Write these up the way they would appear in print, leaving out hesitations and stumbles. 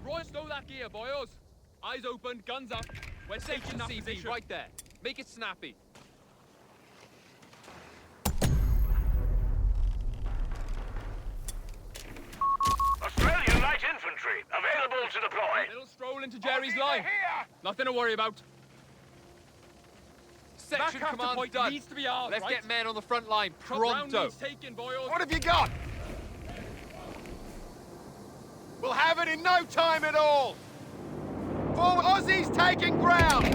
Roy, stow that gear, boyos. Eyes open, guns up. We're taking that position. Right there. Make it snappy. Australian light infantry, available to deploy. Little stroll into Jerry's line. Nothing to worry about. Section command done. Needs to be ours, Let's get men on the front line pronto. Taken, what have you got? We'll have it in no time at all. Forward, Aussies taking ground.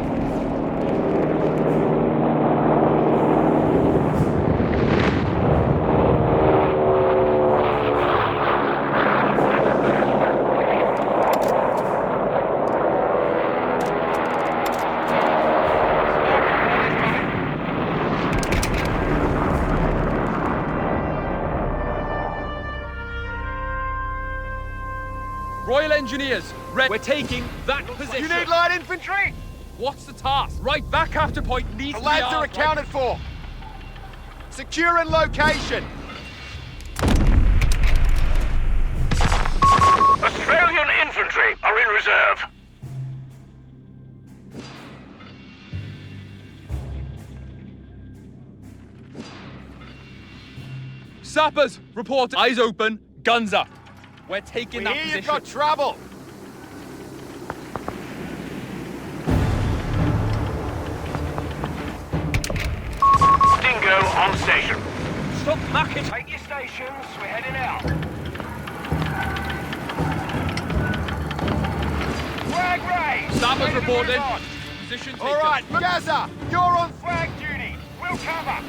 Royal Engineers, we're taking that position. You need light infantry? What's the task? Right, that capture point needs to be ours. The lads are accounted for. Secure and location. Australian infantry are in reserve. Sappers, report. Eyes open, guns up. We're taking that position. You've got trouble. Dingo on station. Stop macking. Take your stations. We're heading out. Flag raised. Sappers reported. Position taken. All right, Gaza, you're on Flag duty. We'll cover.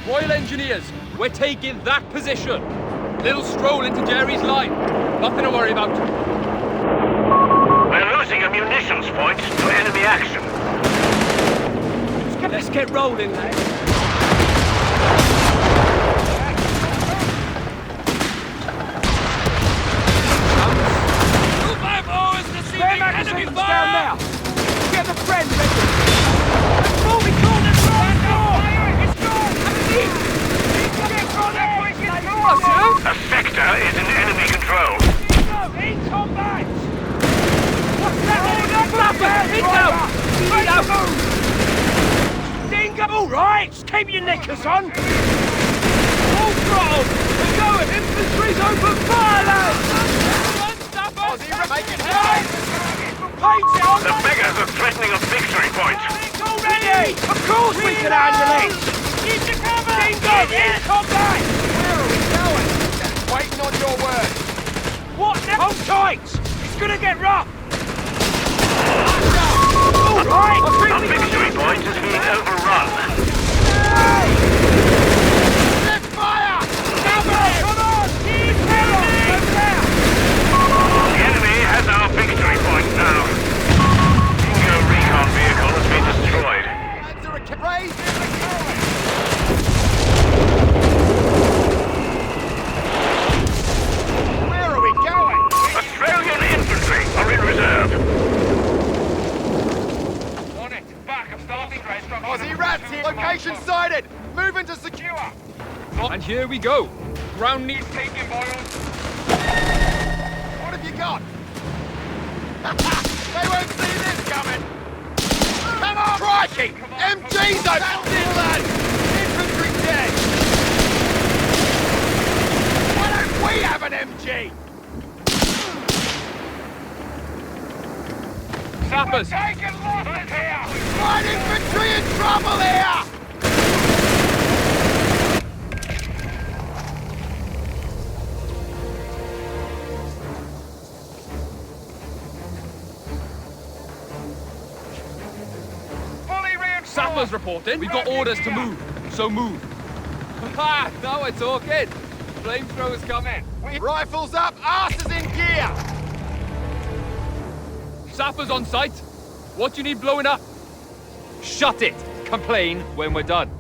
Royal Engineers, we're taking that position. Little stroll into Jerry's line. Nothing to worry about. We're losing a munitions point to enemy action. Let's get rolling, lads. Move back, boys! To see the enemy fire! Down now. Get the friend ready. Let's we call this right now! It's gone! A sector is in enemy control. In combat! What's that? Dingo! All right, keep your knickers on. Full throttle. We're going. Infantry's open fire, lads. Aussie, make it happen. Paint it on. The beggars are threatening a victory point. Already. Of course we can handle it. Keep your cover. Dingo, in combat. Where are we going? Waiting on your word. What now? Hold tight. It's gonna get rough. All right. A victory point has been overrun. Lift fire! Come on! Keep on! The enemy has our victory point now. Dingo recon vehicle has been destroyed. Lads are raised in the current. Where are we going? Australian infantry are in reserve. Aussie rats here. Location sighted. Moving to secure. And here we go. Ground needs taking, boys. What have you got? They won't see this coming. Come on, crikey! MG's over. That's it, lads. Infantry dead. Why don't we have an MG? Sappers. Taking losses here. Light infantry in trouble here! Fully reinforced. Sappers reporting. We've got orders to move, so move. Ha! Now we're talking. Flamethrowers coming. Rifles up, asses in gear! Sappers on site. What do you need blowing up? Shut it. Complain when we're done.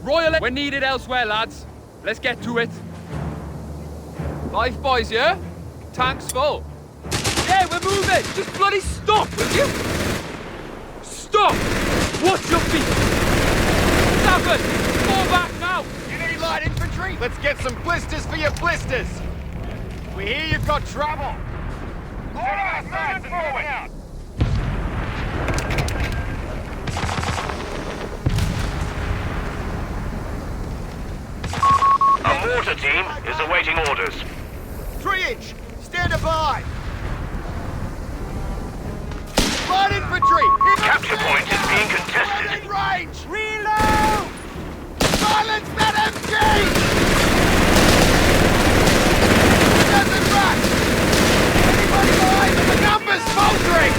Royal, we're needed elsewhere, lads. Let's get to it. Life boys, yeah? Tank's full. Yeah, we're moving. Just bloody stop, will you? Stop! Watch your feet. Sappers, fall back now. You need light infantry? Let's get some blisters for your blisters. We hear you've got trouble. All our sides and forward out. A mortar team is awaiting orders. 3-inch, stand by. Light infantry! Capture point is being contested. In range! Reload! Silence that MG! Doesn't rush! Anybody behind them? The numbers smoldering!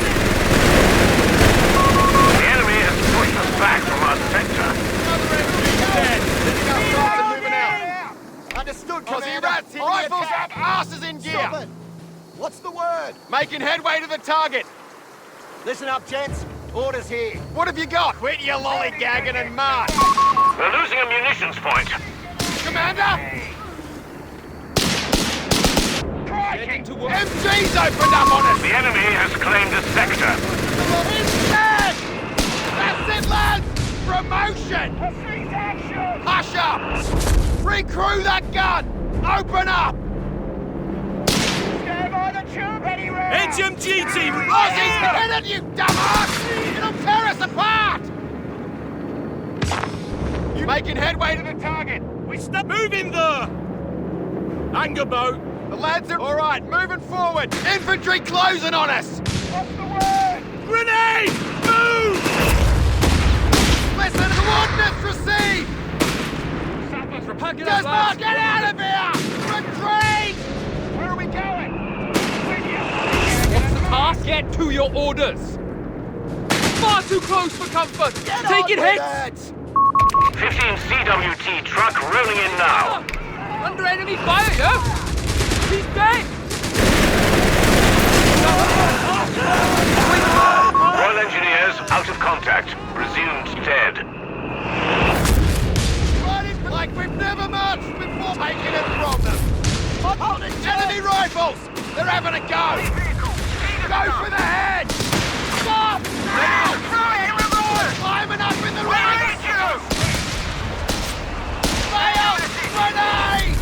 The enemy has pushed us back from our sector. Another MG dead! Sitting up shots and moving out. Understood, Aussie rats, rifles up, asses in gear! Stop it! What's the word? Making headway to the target! Listen up, gents. Orders here. What have you got? Quit your lollygagging and march! We're losing a munitions point. Commander! Getting to work. MG's opened up on us! The enemy has claimed a sector. He's dead! That's it, lads! Promotion! Hush up! Recrew that gun! Open up! HMG team! Aussies, hit it, you dumbass! It'll tear us apart! You making headway to the target? We stop moving there! Anger boat! The lads are... Alright, moving forward! Infantry closing on us! What's the word? Grenade! Move! Listen, coordinates received! Sappers, we're packing up, Does not lads. get out of here! Retreat! Where are we going? What's the task? Get to your orders. Far too close for comfort. Taking hits. 15 CWT truck rolling in now. Under enemy fire, yeah? He's dead. Royal Engineers out of contact. Resumed dead. Fighting like we've never marched before, making it from them. Enemy rifles! They're having a go! Go for the head! Stop! Now! Climbing up in the ranks! Fail! Grenade!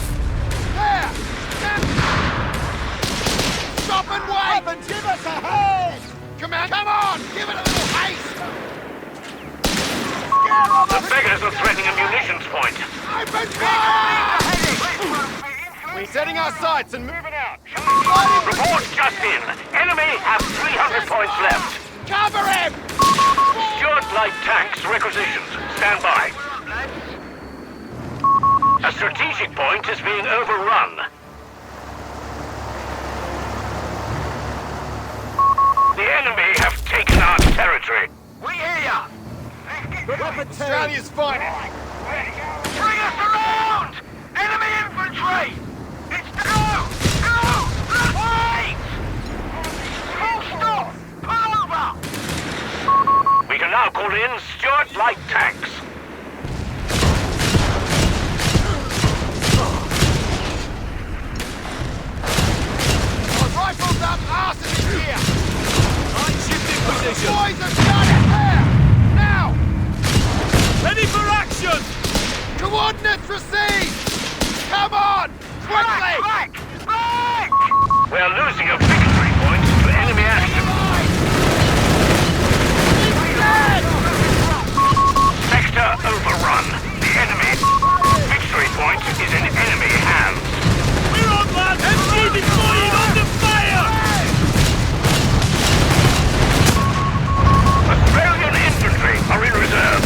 There! Stop and wait! And give us a hand! Command, come on! Give it a little haste! The beggars are threatening a munitions point. Open fire! We're setting our sights and moving out. Report just in. Enemy have 300 points left. Cover him! Stuart light tanks requisitioned. Stand by. A strategic point is being overrun. The enemy have taken our territory. We hear ya. Australia's finest. Bring us around! Enemy infantry! It's go! Go! Wait! Full stop! Pull over! We can now call in Stuart light tanks. Rifles up, asses in here! Right, shifting position! Boys have done it! There! Now! Ready for action! Coordinates received! Come on! Quickly! Back! We're losing a victory point to enemy action. He's dead! Sector overrun. The enemy. Victory point is in enemy hands. We're on, lads! MG deploying under fire! Australian infantry are in reserve.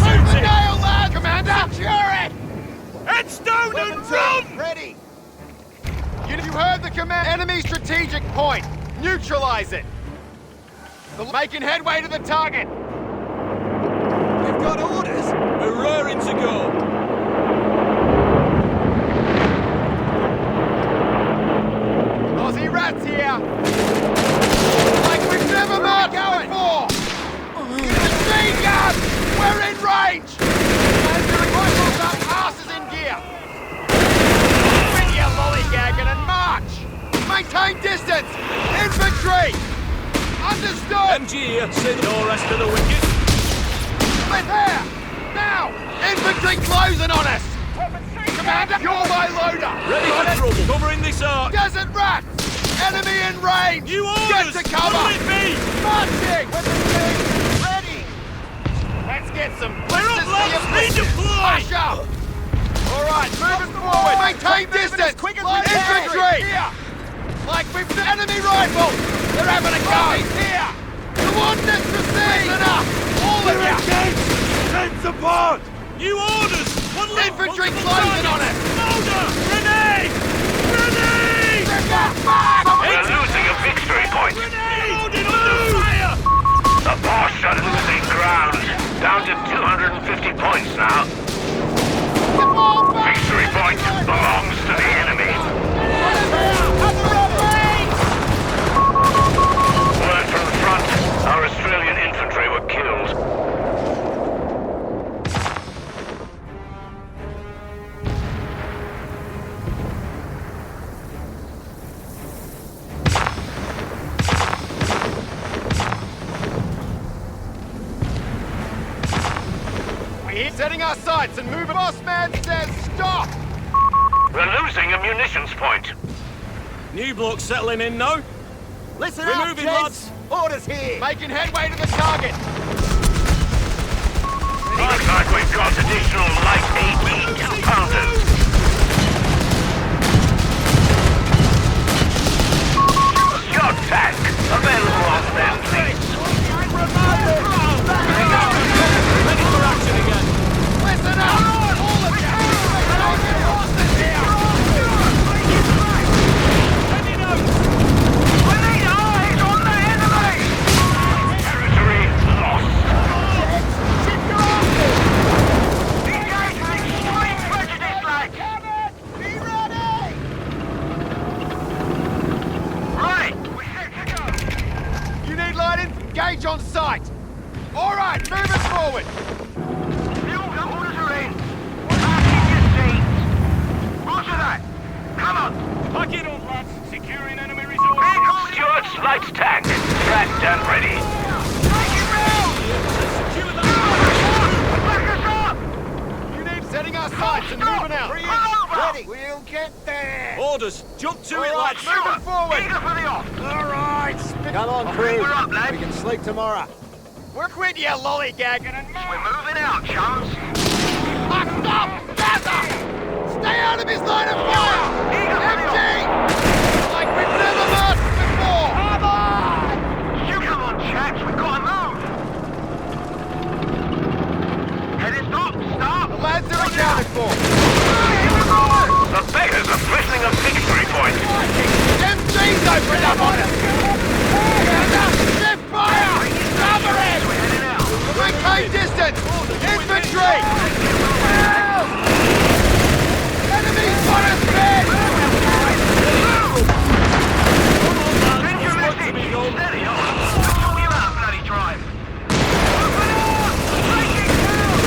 Move the nail, lad! Commander! Secure it! Heads down and run! Ready! You heard the command. Enemy strategic point. Neutralize it. Making headway to the target. We've got orders! We're raring to go! Aussie rats here. Like we've never marched before. Machine gun! We're in range! Rifles up, asses in gear. Quit your lollygagging and march! Maintain distance! Infantry! Understood! MG here, say no rest of the wicket. With here! Now! Infantry closing on us! Command! You're my loader! Ready for trouble. Covering this arc. Desert rat! Enemy in range! You Get orders! to cover! What'll it be? Marching! Ready! Let's get some blisters for your lads! Redeploy! Push up! Alright, moving forward! Maintain distance! quick as we can. Infantry! Here! Like we've the enemy rifles! They're having a go! Here! Coordinates received! Enough! All of you! Send support! New orders! What'll it- Infantry what's the closing target? on it! Loader! Grenade! Grenade! We're losing a victory point. Loaded under fire! The Bosch are losing ground. Down to 250 points now. Victory point belongs to the enemy. Word from the front. Our Australian infantry were killed. We're setting our sights and moving. Boss man says stop! We're losing a munitions point. New blocks settling in now. Listen We're up, moving, gents. Orders here. Making headway to the target! Looks like we've got additional light 18 2-pounders. Your tank available on them, please. Ready for action again. Listen up! All of you! Horses here! Heading out. I need eyes on the enemy! Territory lost. Engage with extreme prejudice, lads! Be ready! Right, we're set to go. You need light in? Engage on sight! Alright, moving forward! The orders are in. Back in your seats. Roger that. Come on. Pack it up, lads. Securing enemy resources. Stuart's light tank, tracked and ready. Take it round! Secure that. Back us up! You need setting our sights and moving out! Pull over! Ready. We'll get there. Orders. Jump to it, Alright, lads. moving forward! Eager for the off. Alright! Come on, I crew. think we're up, lads. We can sleep tomorrow. We're quit, you lollygagging and We're moving out, chums. Stop! Gather! Stay out of his line of fire! MG! Like we've never marched before! Come on! You come on, chaps. We've got to move. Heading stop. Stop. The lads are accounted for! The beggars are threatening a victory point. MG's opened up on us! Gather! Shift fire! Cover him! We're heading out. Maintain distance! Infantry! Enemy's on us, men! Send your message. Steady on. We'll sort you out, bloody drive. Open up! Take it down!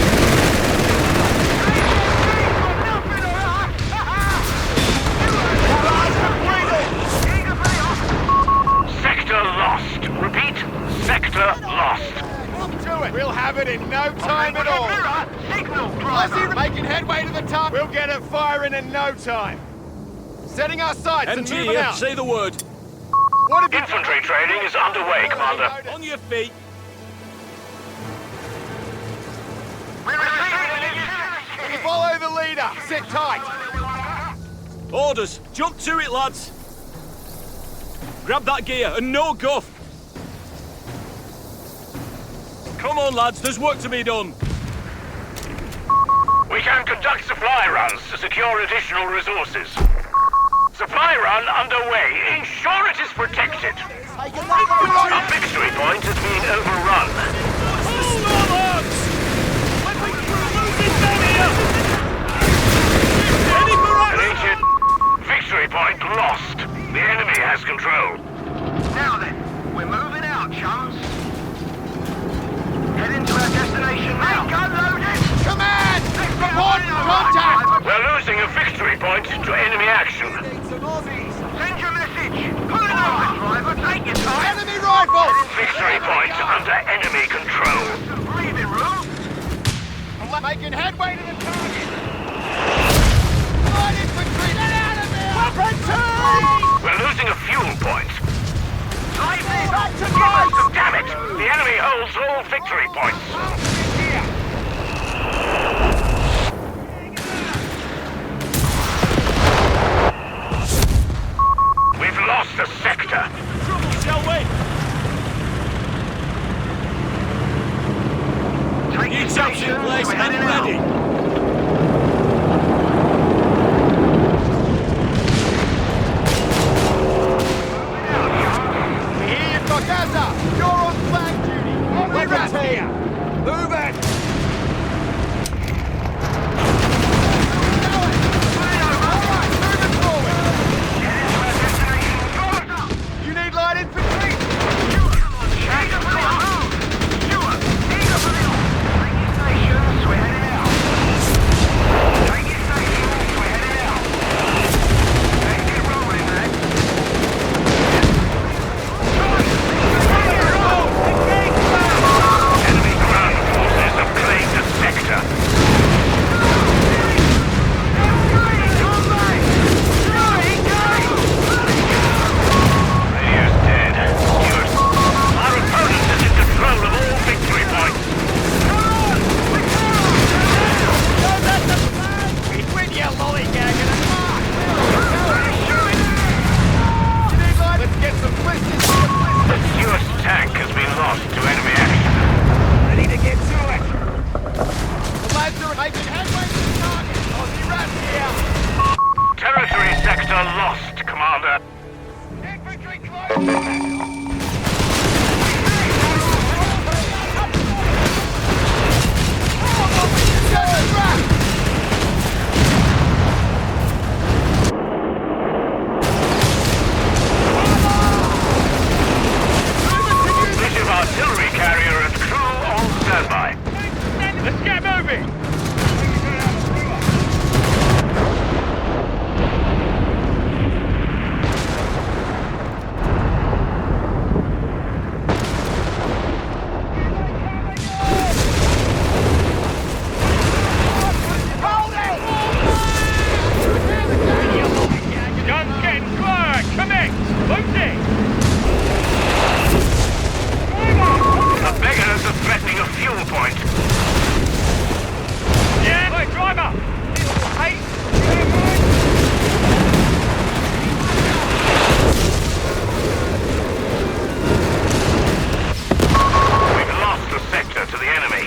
Nothing or us! Eager for the off. Sector lost. Repeat, sector lost. To it! We'll have it in no time at all! Signal, Aussie driver. making headway to the top! We'll get it firing in no time! Setting our sights and MG moving here. out! Say the word. What have you... Infantry training is underway, Commander. On your feet. We're receiving Follow the leader! Sit tight! Orders. Jump to it, lads. Grab that gear and no guff. Come on, lads. There's work to be done. We can conduct supply runs to secure additional resources. Supply run underway. Ensure it is protected. A victory point is being overrun. Hold on, lads. We're losing men here. Ready for action. Created. Victory point lost. The enemy has control. Now then, we're moving out, chums. Heading to our destination now. Gun loaded. Command! Report contact! We're losing a victory point to enemy action. Send your message. Pull it over, driver. Take your time. Enemy rifles! Victory point under enemy control. Breathing room. Making headway to the target! We're losing a fuel point. Damn it! The enemy holds all victory points. We've lost a sector. Shall we? New traps in place and ready. Gaza, you're on flag duty. Weapons here. Move it. You need light infantry? Let's get moving! Guns getting fired! Commence! Loading! The beggars are threatening a fuel point. Yeah! Hey, driver! Hey! We've lost the sector to the enemy.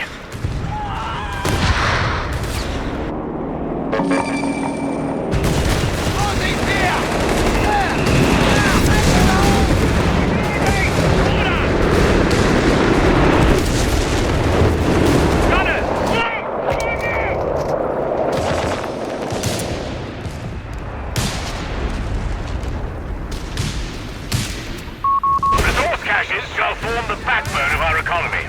Resource caches shall form the backbone of our economy.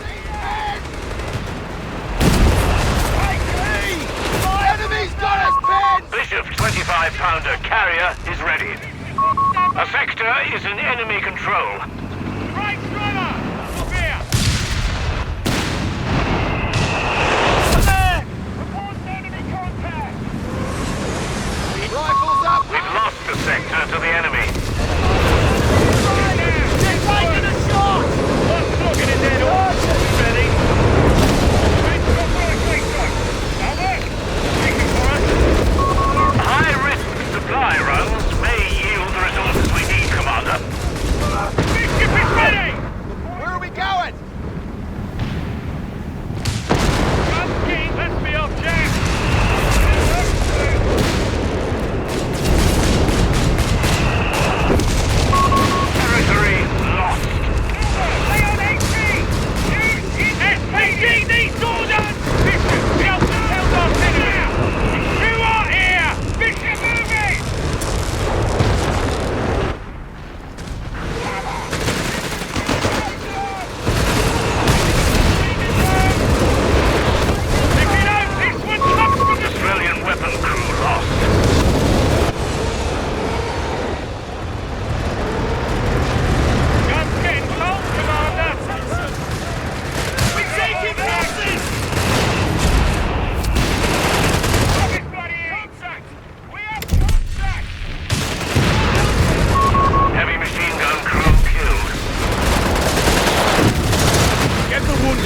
Enemy's got us pinned! Bishop 25-pounder carrier is ready. A sector is in enemy control. Right, driver! Up here! Report enemy contact! Rifles up! We've lost the sector to the enemy. Taking a shot! Looking in there, all. Ready? High-risk supply runs may yield the resources we need, Commander. Bishop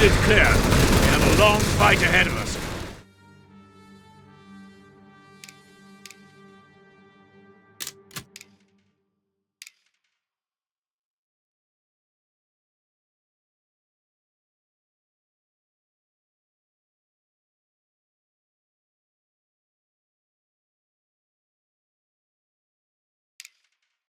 is clear. We have a long fight ahead of us.